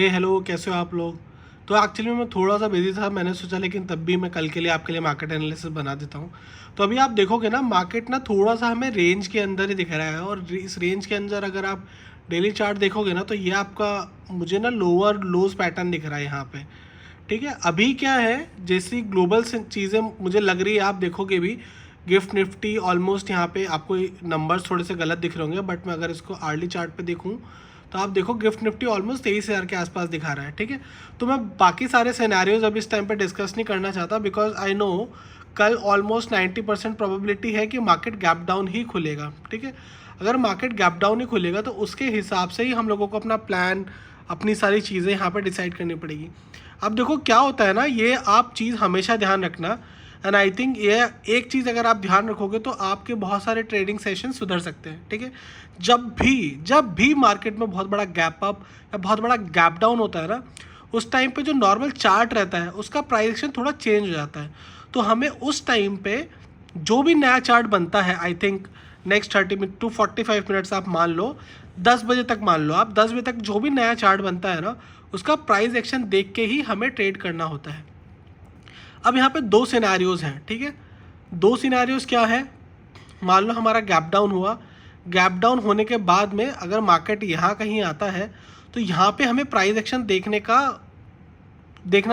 Hello, कैसे हो आप लोग। तो एक्चुअली मैं थोड़ा सा बिजी था, मैंने सोचा लेकिन तब भी मैं कल के लिए आपके लिए मार्केट एनालिसिस बना देता हूँ। तो अभी आप देखोगे ना, मार्केट ना थोड़ा सा हमें रेंज के अंदर ही दिख रहा है, और इस रेंज के अंदर अगर आप डेली चार्ट देखोगे ना, तो ये आपका मुझे ना लोअर लोज पैटर्न दिख रहा है यहाँ पे। ठीक है, अभी क्या है, जैसी ग्लोबल चीज़ें मुझे लग रही है, आप देखोगे भी गिफ्ट निफ्टी ऑलमोस्ट यहाँ पे आपको नंबर्स थोड़े से गलत दिख रहे होंगे, बट मैं अगर इसको आर्ली चार्ट पे देखूँ तो आप देखो गिफ्ट निफ्टी ऑलमोस्ट 23,000 के आसपास दिखा रहा है। ठीक है, तो मैं बाकी सारे सिनेरियोज अभी इस टाइम पे डिस्कस नहीं करना चाहता, बिकॉज आई नो कल ऑलमोस्ट 90% प्रोबेबिलिटी है कि मार्केट गैप डाउन ही खुलेगा। ठीक है, अगर मार्केट गैप डाउन ही खुलेगा तो उसके हिसाब से ही हम लोगों को अपना प्लान, अपनी सारी चीज़ें यहाँ पर डिसाइड करनी पड़ेगी। अब देखो क्या होता है ना, ये आप चीज़ हमेशा ध्यान रखना, एंड आई थिंक ये एक चीज़ अगर आप ध्यान रखोगे तो आपके बहुत सारे ट्रेडिंग सेशन सुधर सकते हैं। ठीक है, जब भी मार्केट में बहुत बड़ा गैप अप या बहुत बड़ा गैप डाउन होता है ना, उस टाइम पे जो नॉर्मल चार्ट रहता है उसका प्राइस एक्शन थोड़ा चेंज हो जाता है। तो हमें उस टाइम पे जो भी नया चार्ट बनता है, I think next 30 to 45 minutes आप मान लो, 10 बजे तक मान लो आप, 10 बजे तक जो भी नया चार्ट बनता है ना, उसका प्राइस एक्शन देख के ही हमें ट्रेड करना होता है। अब यहाँ पे दो सिनेरियोज हैं। ठीक है, दो सिनेरियोज क्या है, मान लो हमारा गैप डाउन हुआ, गैप डाउन होने के बाद में अगर मार्केट यहाँ कहीं आता है तो यहाँ पे हमें प्राइस एक्शन देखना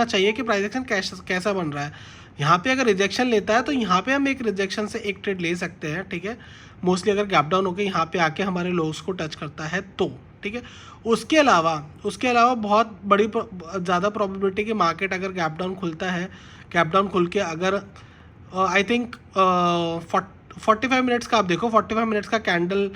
चाहिए कि प्राइस एक्शन कैसा बन रहा है। यहाँ पे अगर रिजेक्शन लेता है तो यहाँ पे हम एक रिजेक्शन से एक ट्रेड ले सकते हैं। ठीक है, मोस्टली अगर गैप डाउन होकर यहाँ पे आके हमारे लोस को टच करता है तो। ठीक है, उसके अलावा बहुत बड़ी ज़्यादा प्रोबेबिलिटी कि मार्केट अगर गैप डाउन खुलता है, गैप डाउन खुल के अगर आई थिंक 45 मिनट्स का आप देखो, 45 मिनट्स का कैंडल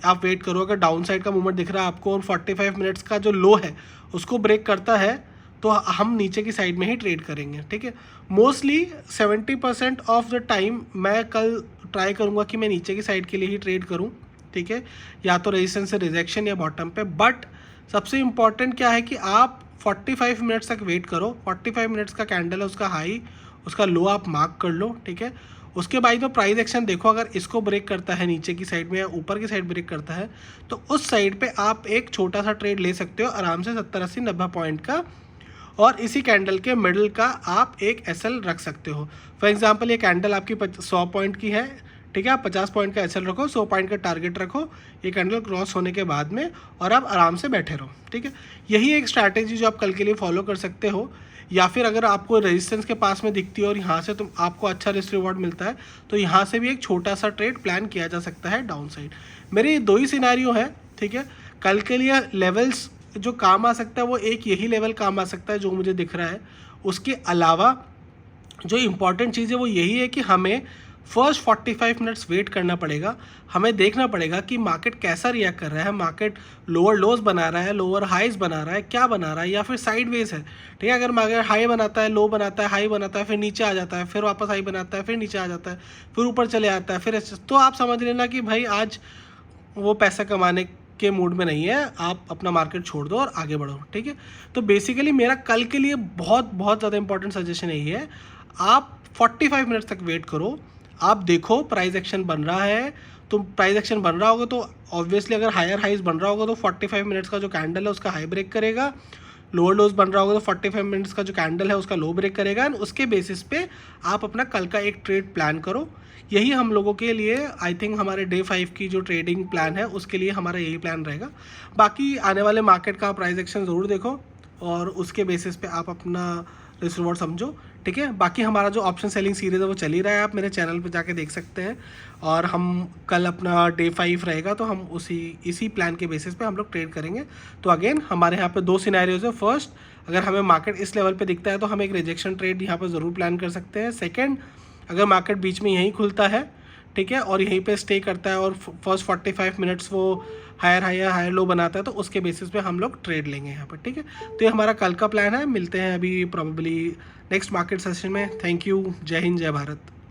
आप वेट करो, अगर डाउन साइड का मूवमेंट दिख रहा है आपको और 45 मिनट्स का जो लो है उसको ब्रेक करता है तो हम नीचे की साइड में ही ट्रेड करेंगे। ठीक है, मोस्टली 70% ऑफ द टाइम मैं कल ट्राई करूँगा कि मैं नीचे की साइड के लिए ही ट्रेड करूँ। ठीक है, या तो रेजिस्टेंस से रिजेक्शन या बॉटम पे, बट सबसे इम्पॉर्टेंट क्या है कि आप 45 मिनट्स तक वेट करो। 45 मिनट्स का कैंडल है, उसका हाई उसका लो आप मार्क कर लो। ठीक है, उसके बाद में प्राइस एक्शन देखो, अगर इसको ब्रेक करता है नीचे की साइड में या ऊपर की साइड ब्रेक करता है तो उस साइड पे आप एक छोटा सा ट्रेड ले सकते हो आराम से 70 80 90 पॉइंट का, और इसी कैंडल के मिडल का आप एक एसएल रख सकते हो। फॉर एग्जांपल ये कैंडल आपकी 100 पॉइंट की है। ठीक है, आप 50 पॉइंट का एसएल रखो, 100 पॉइंट का टारगेट रखो, ये कैंडल क्रॉस होने के बाद में, और आप आराम से बैठे रहो। ठीक है, यही एक स्ट्रैटेजी जो आप कल के लिए फॉलो कर सकते हो। या फिर अगर आपको रेजिस्टेंस के पास में दिखती है और यहाँ से तुम आपको अच्छा रिस्क रिवॉर्ड मिलता है तो यहाँ से भी एक छोटा सा ट्रेड प्लान किया जा सकता है डाउन साइड। मेरे ये दो ही सिनेरियो है। ठीक है, कल के लिए लेवल्स जो काम आ सकता है वो एक यही लेवल काम आ सकता है जो मुझे दिख रहा है। उसके अलावा जो इम्पॉर्टेंट चीज़ है वो यही है कि हमें फर्स्ट 45 मिनट्स वेट करना पड़ेगा। हमें देखना पड़ेगा कि मार्केट कैसा रिएक्ट कर रहा है, मार्केट लोअर लोज बना रहा है, लोअर हाइज बना रहा है, क्या बना रहा है, या फिर साइडवेज है। ठीक है, अगर मार्केट हाई बनाता है, लो बनाता है, हाई बनाता है, फिर नीचे आ जाता है, फिर वापस हाई बनाता है, फिर नीचे आ जाता है, फिर ऊपर चले आता है, फिर तो आप समझ लेना कि भाई आज वो पैसा कमाने के मूड में नहीं है, आप अपना मार्केट छोड़ दो और आगे बढ़ो। ठीक है, तो बेसिकली मेरा कल के लिए बहुत बहुत ज़्यादा इंपॉर्टेंट सजेशन यही है, आप 45 मिनट्स तक वेट करो। आप देखो प्राइस एक्शन बन रहा है, तो प्राइस एक्शन बन रहा होगा तो ऑब्वियसली अगर हायर हाइज बन रहा होगा तो 45 मिनट्स का जो कैंडल है उसका हाई ब्रेक करेगा, लोअर लोज बन रहा होगा तो 45 मिनट्स का जो कैंडल है उसका लो ब्रेक करेगा, एंड उसके बेसिस पे आप अपना कल का एक ट्रेड प्लान करो। यही हम लोगों के लिए आई थिंक हमारे डे 5 की जो ट्रेडिंग प्लान है उसके लिए हमारा यही प्लान रहेगा। बाकी आने वाले मार्केट का प्राइस एक्शन ज़रूर देखो और उसके बेसिस पे आप अपना रिस्क रिवॉर्ड समझो। ठीक है, बाकी हमारा जो ऑप्शन सेलिंग सीरीज़ है वो चल ही रहा है, आप मेरे चैनल पे जाके देख सकते हैं। और हम कल अपना डे 5 रहेगा तो हम इसी प्लान के बेसिस पे हम लोग ट्रेड करेंगे। तो अगेन हमारे यहाँ पे दो सिनेरियोज है। फर्स्ट, अगर हमें मार्केट इस लेवल पे दिखता है तो हम एक रिजेक्शन ट्रेड यहाँ पर ज़रूर प्लान कर सकते हैं। सेकेंड, अगर मार्केट बीच में यहीं खुलता है, ठीक है, और यहीं पे स्टे करता है और फर्स्ट 45 मिनट्स वो हायर हाई या हायर लो बनाता है तो उसके बेसिस पे हम लोग ट्रेड लेंगे यहाँ पर। ठीक है, तो ये हमारा कल का प्लान है। मिलते हैं अभी प्रॉबेबली नेक्स्ट मार्केट सेशन में। थैंक यू, जय हिंद, जय भारत।